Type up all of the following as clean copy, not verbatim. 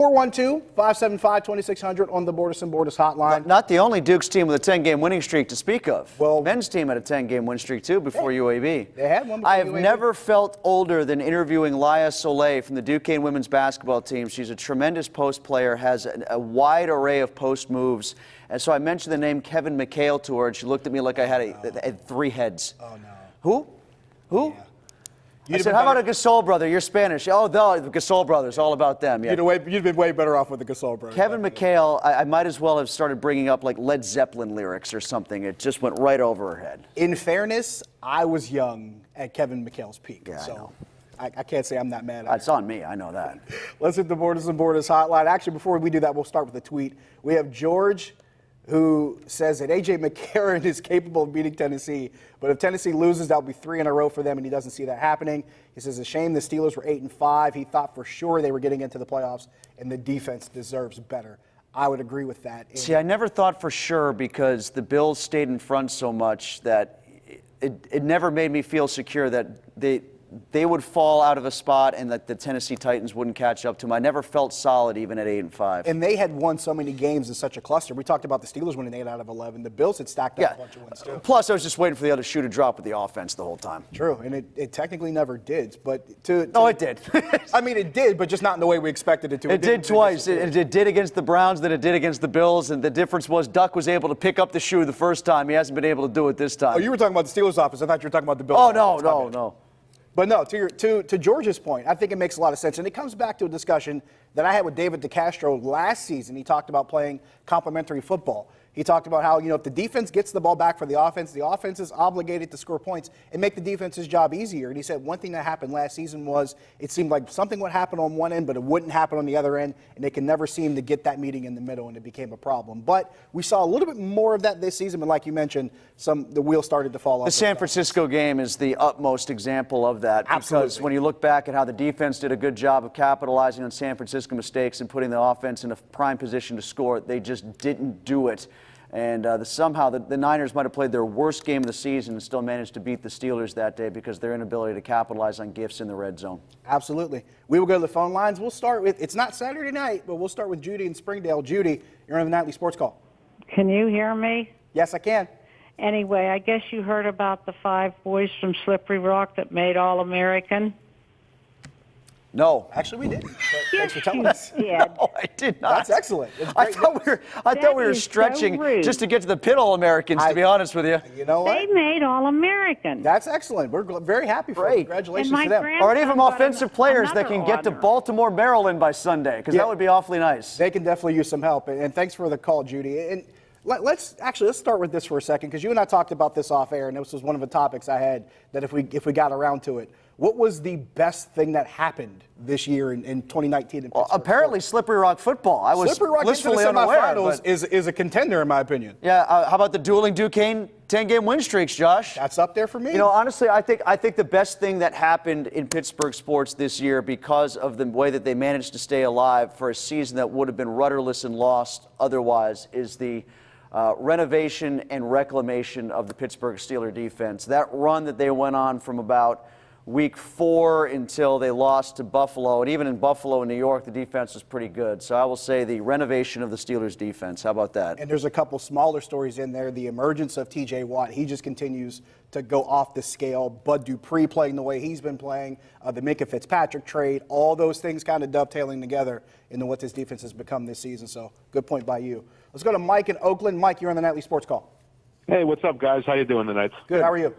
412-575-2600 on the Bordas and Bordas hotline. Not the only Dukes team with a 10-game winning streak to speak of. Well, men's team had a 10-game win streak, too, before UAB. They had one before I have UAB. never felt older than interviewing Laya Soleil from the Duquesne women's basketball team. She's a tremendous post player, has a wide array of post moves. And so I mentioned the name Kevin McHale to her, and she looked at me like I had three heads. Oh, no. Who? Yeah. I said, how about a Gasol brother? You're Spanish. Oh, the Gasol brothers, all about them. Yeah. You'd been way better off with the Gasol brothers. Kevin McHale, I might as well have started bringing up like Led Zeppelin lyrics or something. It just went right over her head. In fairness, I was young at Kevin McHale's peak. Yeah, so I know. I can't say I'm that mad at It's on me. I know that. Let's hit the Bordas and Bordas hotline. Actually, before we do that, we'll start with a tweet. We have George, who says that A.J. McCarron is capable of beating Tennessee, but if Tennessee loses, that'll be 3 in a row for them, and he doesn't see that happening. He says, a shame the Steelers were 8-5. He thought for sure they were getting into the playoffs, and the defense deserves better. I would agree with that. See, I never thought for sure because the Bills stayed in front so much that it never made me feel secure that they would fall out of a spot and that the Tennessee Titans wouldn't catch up to them. I never felt solid even at 8-5. And they had won so many games in such a cluster. We talked about the Steelers winning 8 out of 11. The Bills had stacked up a bunch of wins, too. Plus, I was just waiting for the other shoe to drop with the offense the whole time. True, and it technically never did. But No, it did. I mean, it did, but just not in the way we expected it to. It did twice. It did against the Browns, then it did against the Bills, and the difference was Duck was able to pick up the shoe the first time. He hasn't been able to do it this time. Oh, you were talking about the Steelers' offense. I thought you were talking about the Bills' Oh, offense. no. But no, to George's point, I think it makes a lot of sense. And it comes back to a discussion that I had with David DeCastro last season. He talked about playing complementary football. He talked about how, if the defense gets the ball back for the offense is obligated to score points and make the defense's job easier. And he said one thing that happened last season was it seemed like something would happen on one end, but it wouldn't happen on the other end, and they can never seem to get that meeting in the middle, and it became a problem. But we saw a little bit more of that this season, but like you mentioned, the wheels started to fall off. The San Francisco game is the utmost example of that. Absolutely. Because when you look back at how the defense did a good job of capitalizing on San Francisco mistakes and putting the offense in a prime position to score, they just didn't do it. And somehow the Niners might have played their worst game of the season and still managed to beat the Steelers that day because of their inability to capitalize on gifts in the red zone. Absolutely. We will go to the phone lines. We'll start with, it's not Saturday night, but we'll start with Judy in Springdale. Judy, you're on the Nightly Sports Call. Can you hear me? Yes, I can. Anyway, I guess you heard about the 5 boys from Slippery Rock that made All-American. No. Actually, we did. Thanks for telling us. Yeah. No, I did not. That's excellent. I thought we were stretching so just to get to the pit All-Americans, to be honest with you. You know what? They made All-American. That's excellent. We're very happy for you. Congratulations to them. Or any of them offensive players that can get to Baltimore, Maryland by Sunday, because that would be awfully nice. They can definitely use some help. And thanks for the call, Judy. And let's start with this for a second, because you and I talked about this off air, and this was one of the topics I had that if we got around to it. What was the best thing that happened this year in 2019 in Pittsburgh? Apparently Slippery Rock football. I was Slippery Rock blissfully into the unaware. semifinals is a contender, in my opinion. Yeah, how about the dueling Duquesne 10-game win streaks, Josh? That's up there for me. Honestly, I think the best thing that happened in Pittsburgh sports this year, because of the way that they managed to stay alive for a season that would have been rudderless and lost otherwise, is the renovation and reclamation of the Pittsburgh Steelers defense. That run that they went on from about week 4 until they lost to Buffalo, and even in Buffalo and New York, the defense was pretty good. So I will say the renovation of the Steelers defense. How about that? And there's a couple smaller stories in there. The emergence of T.J. Watt, he just continues to go off the scale. Bud Dupree playing the way he's been playing, the Minkah Fitzpatrick trade, all those things kind of dovetailing together into what this defense has become this season. So good point by you. Let's go to Mike in Oakland. Mike, you're on the Nightly Sports Call. Hey, what's up, guys? How you doing tonight? Good. How are you?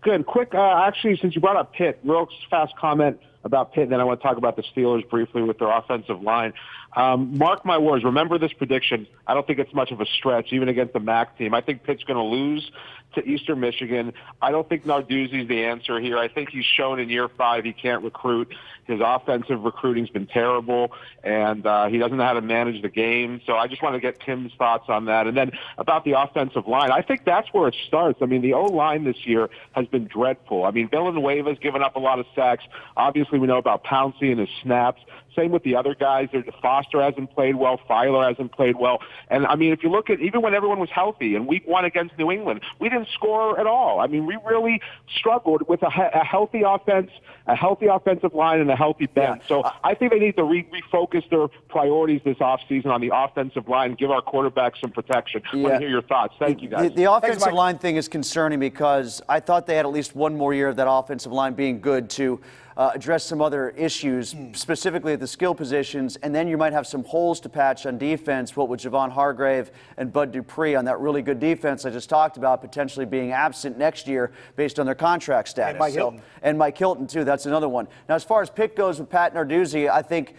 Good. Quick, actually, since you brought up Pitt, real fast comment about Pitt, and then I want to talk about the Steelers briefly with their offensive line. Mark my words. Remember this prediction. I don't think it's much of a stretch, even against the MAC team. I think Pitt's going to lose to Eastern Michigan. I don't think Narduzzi's the answer here. I think he's shown in year 5 he can't recruit. His offensive recruiting's been terrible, and he doesn't know how to manage the game. So I just want to get Tim's thoughts on that. And then about the offensive line, I think that's where it starts. I mean, the O-line this year has been dreadful. I mean, Villanueva's given up a lot of sacks. Obviously, Obviously, we know about Pouncey and his snaps. Same with the other guys. Foster hasn't played well. Filer hasn't played well. And, I mean, if you look at even when everyone was healthy in week 1 against New England, we didn't score at all. I mean, we really struggled with a healthy offense, a healthy offensive line, and a healthy bench. So I think they need to refocus their priorities this offseason on the offensive line and give our quarterback some protection. I want to hear your thoughts. Thank you, guys. The offensive line thing is concerning because I thought they had at least one more year of that offensive line being good to address some other issues, specifically at the skill positions, and then you might have some holes to patch on defense, what with Javon Hargrave and Bud Dupree on that really good defense I just talked about potentially being absent next year based on their contract status. And Mike Hilton. And Mike Hilton, too. That's another one. Now, as far as Pitt goes with Pat Narduzzi, I think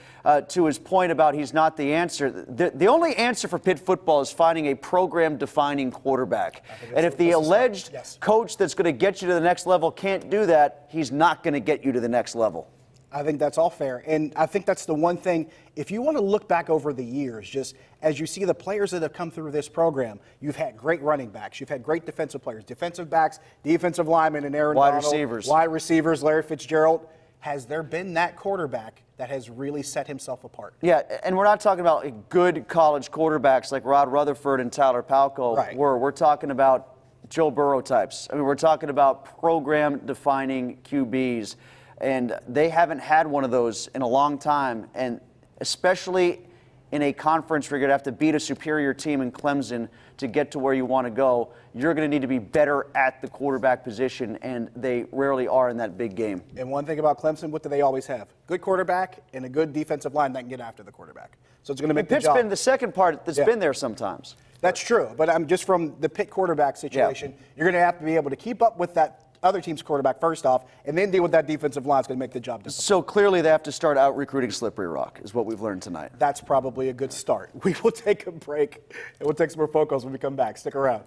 to his point about he's not the answer, the only answer for Pitt football is finding a program-defining quarterback. And if the alleged coach that's going to get you to the next level can't do that, he's not going to get you to the next level. I think that's all fair. And I think that's the one thing, if you want to look back over the years, just as you see the players that have come through this program, you've had great running backs, you've had great defensive players, defensive backs, defensive linemen, and Aaron Donald, wide receivers, Larry Fitzgerald. Has there been that quarterback that has really set himself apart? Yeah, and we're not talking about good college quarterbacks like Rod Rutherford and Tyler Palko were. We're talking about Joe Burrow types. I mean, we're talking about program-defining QBs. And they haven't had one of those in a long time, and especially in a conference where you're going to have to beat a superior team in Clemson to get to where you want to go, you're going to need to be better at the quarterback position, and they rarely are in that big game. And one thing about Clemson, what do they always have? Good quarterback and a good defensive line that can get after the quarterback. So it's going to make the job. Pitt's been the second part that's been there sometimes. That's true, but I'm just from the Pitt quarterback situation, you're going to have to be able to keep up with that other team's quarterback first off, and then deal with that defensive line. It's going to make the job difficult. So clearly they have to start out recruiting Slippery Rock, is what we've learned tonight. That's probably a good start. We will take a break, and we'll take some more phone calls when we come back. Stick around.